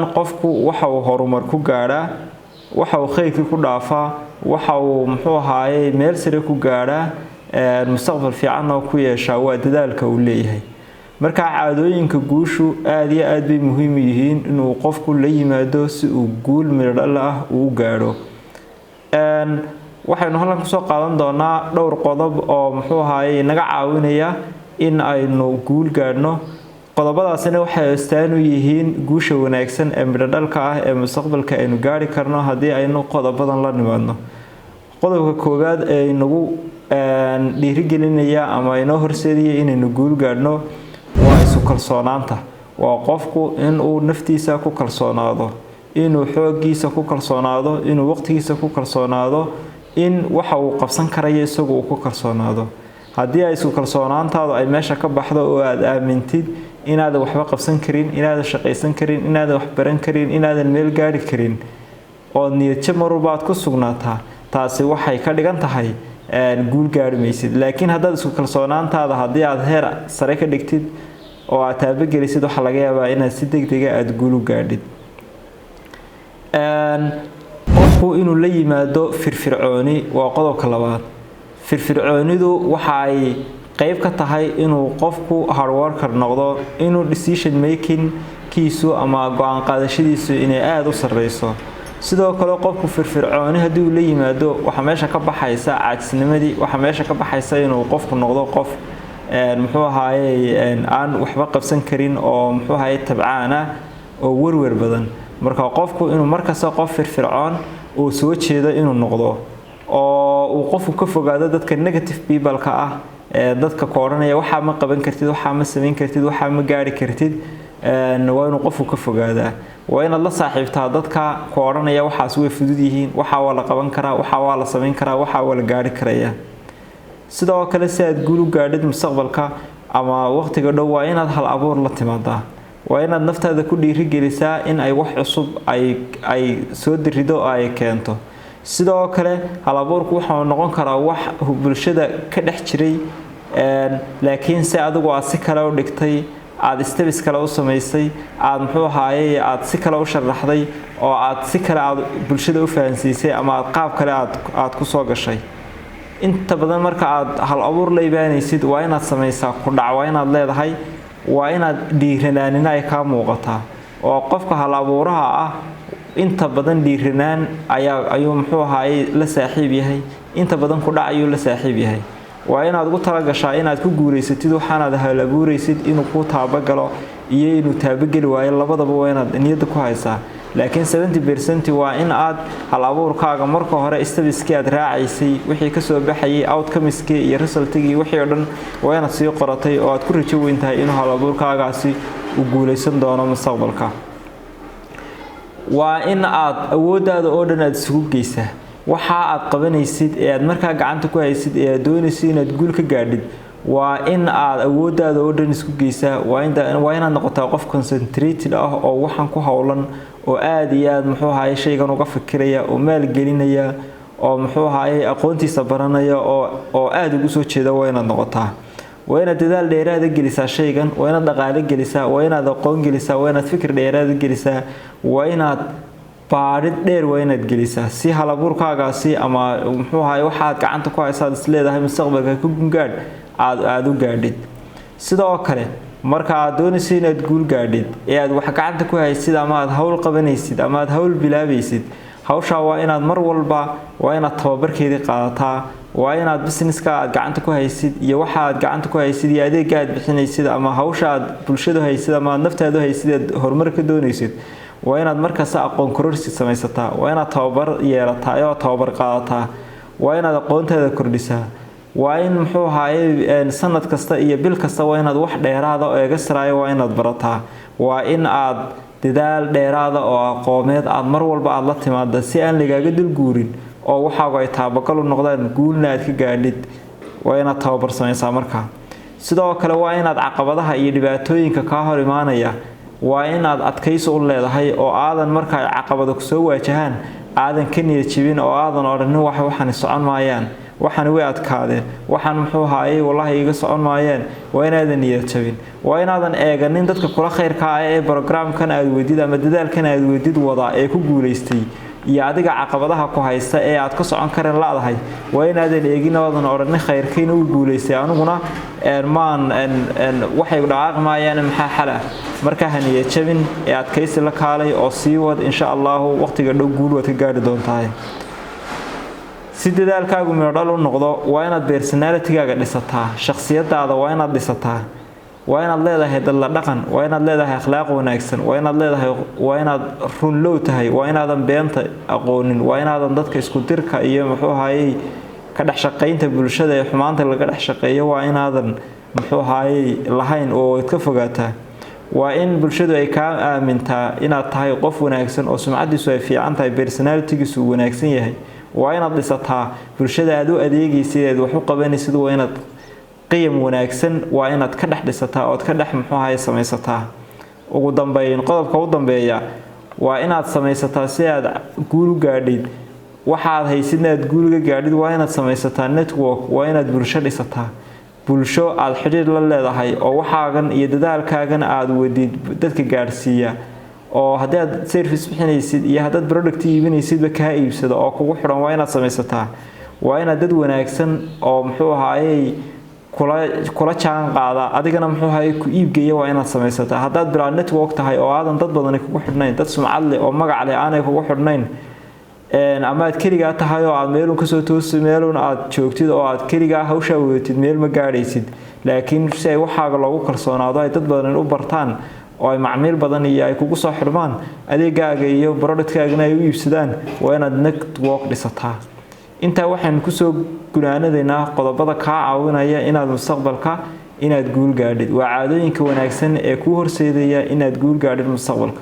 qofku waxa uu horumar ku gaadhaa waxa uu khayrka ku dhaafaa waxa uu muxuu ahaayay meel sare ku gaadhaa mustaqbal fiican oo ku yeesha waa dadaalka uu leeyahay marka caadooyinka guushu aad iyo aad bay muhiim yihiin inuu qofku la yimaado si uu guul midho ah u gaadho waxaynu halkan ku soo qaadan doonaa dhowr qodob oo muxuu ahaayay naga caawinaya in aynu guul gaadhno qodobadaasina waxay astaan u yihiin guusha wanaagsan ee midho-dhalka ah ee mustaqbalka aynu gaari karno haddii aynu qodobadan la nimaadno qodobka koowaad ee inagu dhiirigelinaya ama inoo horseedaya inaynu guul gaadhno waa isu kalsoonaanta waa qofku inuu naftiisa ku kalsoonaado inuu xooggiisa ku kalsoonaado inuu waqtigiisa ku kalsoonaado in waxa uu qabsan karayo isagu uu ku kalsoonaado haddii ay isu kalsoonaantaadu ay meesha ka baxdo oo aad aamintid inaadan waxba qabsan karin inaadan shaqaysan karin inaadan wax baran karin inaadan meel gaari karin oo niyad jab marwalba aad ku sugnaataa taasi waxay ka dhigan tahay guul gaari maysid laakiin haddaad isku kalsoonaantaada haddii aad heer sare ka dhigtid oo aad taabagelisid waxa laga yaabaa inaad si degdega aad guul u gaadhid qofku inuu la yimaado firfircooni waa qodobka labaad firfircoonidu waxa ay qayb ka tahay inuu qofku hard worker noqdo inuu decision making kiisu ama go'aan qaadashadiisu inay aad u sareyso sidoo kale qofku firfircooni hadii uu la yimaado waxa meesha ka baxaysa caajisnimadii waxa meesha ka baxaysa inuu qofku noqdo qof muxuu ahaayay aan waxba qabsan karin oo muxuu ahaayay tabcaana oo warwar badan marka qofku inuu markasta qof firfircoon oo soo jeedo inuu noqdo oo uu qofku ka fogaado dadka negative people-ka ah dadka kooranaya waxa ma qaban kartid waxa ma sameyn kartid waxa ma gaari kartid waa inuu qofku ka fogaadaa waa inaad la saaxiibtaa dadka kooranaya waxaas way fudud yihiin waxa waa la qaban karaa waxa waa la sameyn karaa waxa waa la gaari karaya sidoo kale si aad guul u gaadhid mustaqbalka ama waqtiga dhow waa inaad hal abuur la timaadaa waa inaad naftaada ku dhiirigelisaa in ay wax cusub ay soo dirido ay keento sidoo kale hal abuurku waxa uu noqon karaa wax bulshada ka dhex jiray laakiin si adigu aad si kale u dhigtay aad steps kale u sameysay aad muxuu ahaayay aad si kale u sharaxday oo aad si kale aad bulshada u fahansiisay ama aad qaab kale aad ku soo gashay inta badan marka aad hal abuur la ibaanaysid waa inaad sameysaa ku dhac waa inaad leedahay waa inaad dhiiranaanina ay ka muuqataa oo qofka hal abuuraha ah inta badan dhiiranaan ayuu muxuu ahaayay la saaxiib yahay inta badan ku dhac ayuu la saaxiib yahay waa inaad ugu talagashaa inaad ku guuleysatid waxaanaad hal abuuraysid inuu ku taabagalo iyo inuu taabageli waayo labadaba waa inaad niyadda ku haysaa laakiin 70% waa in aad hal abuurkaaga marka hore stabiskii aad raacaysay wixii ka soo baxayay outcomeskii iyo resultigii wixii oo dhan waa inaad sii qoratay oo aad ku rajo weyn tahay inuu hal abuurkaagaasi u guuleysan doono mustaqbalka waa in aad awoodaada oo dhan aad isugu geysaa waxa aad qabanaysid ee aad markaa gacanta ku haysid ee aad doonaysid inaad guul ka gaadhid waa in aad awoodaada oo dhan isku geysaa waa inaad noqotaa qof concentrated ah oo waxan ku hawlan oo aad iyo aad muxuu ahaayay shaygan uga fikiraya oo maal gelinaya oo muxuu ahaayay aqoontiisa baranaya oo aad ugu soo jeeda waa inaad noqotaa waa inaad dadaal dheeraad gelisaa shaygan waa inaad dhaqaale gelisaa waa inaad aqoon gelisaa waa inaad fikir dheeraad gelisaa waa inaad baarid dheer waa inaad gelisaa si hal abuurkaagaasi ama muxuu ahaayay waxa aad gacanta ku haysaa is leedahay mustaqbalka ku gaadh aad u gaadhid sidoo kale marka aad doonaysid inaad guul gaadhid ee aad wax gacanta ku haysid ama aad hawl qabanaysid ama aad hawl bilaabaysid hawsha waa inaad mar walba waa inaad tababarkeedii qaadataa waa inaad businesska aad gacanta ku haysid iyo waxa aad gacanta ku haysid iyo adeegga aad bixinaysid ama hawsha aad bulshada haysid ama naftaada haysid aad horumar ka doonaysid waa inaad markaas aqoon kororsi samaysataa waa inaad tababar yeelataa oo tababar qaadataa waa inaad aqoontaada kordhisaa waa in muxuu ahaayay sanad kasta iyo bil kasta waa inaad wax dheeraada oo eega saraayo waa inaad barataa waa in aad dadaal dheeraada oo aqoomeed aad mar walba aad la timaado si aan lagaaga dul guurin oo waxaagu ay taabaqal u noqdaan guulna aad ka gaadhid waa inaad tababar samaysaa markaa sidoo kale waa inaad caqabadaha iyo dhibaatooyinka ka hor imaanaya waa inaad adkaysi u leedahay oo aadan marka ay caqabado ku soo waajahaan aadan ka niyad jabin oo aadan odhanin waxan socon maayaan waxaan way adkaadeen waxaan muxuu haayay wallahi iga socon maayeen waa inaadan niyad jabin waa inaadan eeganin dadka kula khayrka ah ee programkan aad weydid ama dadaalkan aad weydid wada ee ku guuleystay iyo adiga caqabadaha ku haysta ee aad ka socon kareen laadahay waa inaadan eegin wadan oran khayrkiina uu guuleystay anuguna waxay dhaqaaqmayaan maxaa xal ah marka haniye jabin ee adkaysi la kaalay oo sii wad insha Allah waqtiga dhow guul wad ka gaari doontaa si dadaalkaagu meel dhal u noqdo waa inaad personality-gaaga dhisataa shakhsiyadaada waa inaad dhisataa waa inaad leedahay dad la dhaqan waa inaad leedahay akhlaaq wanaagsan waa inaad run low tahay waa inaadan beenta aqoonin waa inaadan dadka isku dirka iyo muxuu haayay ka dhex shaqaynta bulshada ee xumaanta laga dhex shaqeeyo waa inaadan muxuu haayay lahayn oo ka fogaataa waa in bulshadu ay ka aamintaa inaad tahay qof wanaagsan oo sumcadiisu ay fiican tahay personality-giisu wanaagsan yahay waa inaad dhisataa bulshada aad u adeegaysid wax u qabanaysid waa inaad qiyam wanaagsan waa inaad ka dhex dhisataa oo ka dhex muxuu ahaay samaysataa ugu dambeyn qodobka u dambeeya waa inaad samaysataa si aad guul u gaadhid waxaad haysidna aad guul uga gaadhid waa inaad samaysataa network waa inaad bulsho dhisataa bulsho aad xiriir la leedahay oo waxaagan iyo dadaalkaagan aad wadid dadka gaarsiiya oo haddii aad service bixinaysid iyo haddaad product iibinaysidba kaa iibsado oo kugu xiran waa inaad samaysataa waa inaad dad wanaagsan oo muxuu ahaayay kula jaan qaada adigana muxuu ahaayay ku iibgeeya waa inaad samaysataa haddaad bilaa network tahay oo aadan dad badan kugu xidhnayn dad sumcad leh oo magac leh aanay kugu xidhnayn ama aad keligaa tahay oo aad meelun kasoo toosi meelun aad joogtid oo aad keligaa hawshaa wadatid meel ma gaadhaysid laakiin si ay waxaaga loogu kalsoonaado ay dad badan u bartaan oo ay macmiil badan iyo ay kugu soo xirmaan adeegaaga iyo productkaagana ay u iibsadaan waa inaad network dhisataa inta waxaan ku soo gunaanadeynaa qodobada ka caawinaya inaad mustaqbalka inaad guul gaadhid waa caadooyinka wanaagsan ee ku horseedaya inaad guul gaadhid mustaqbalka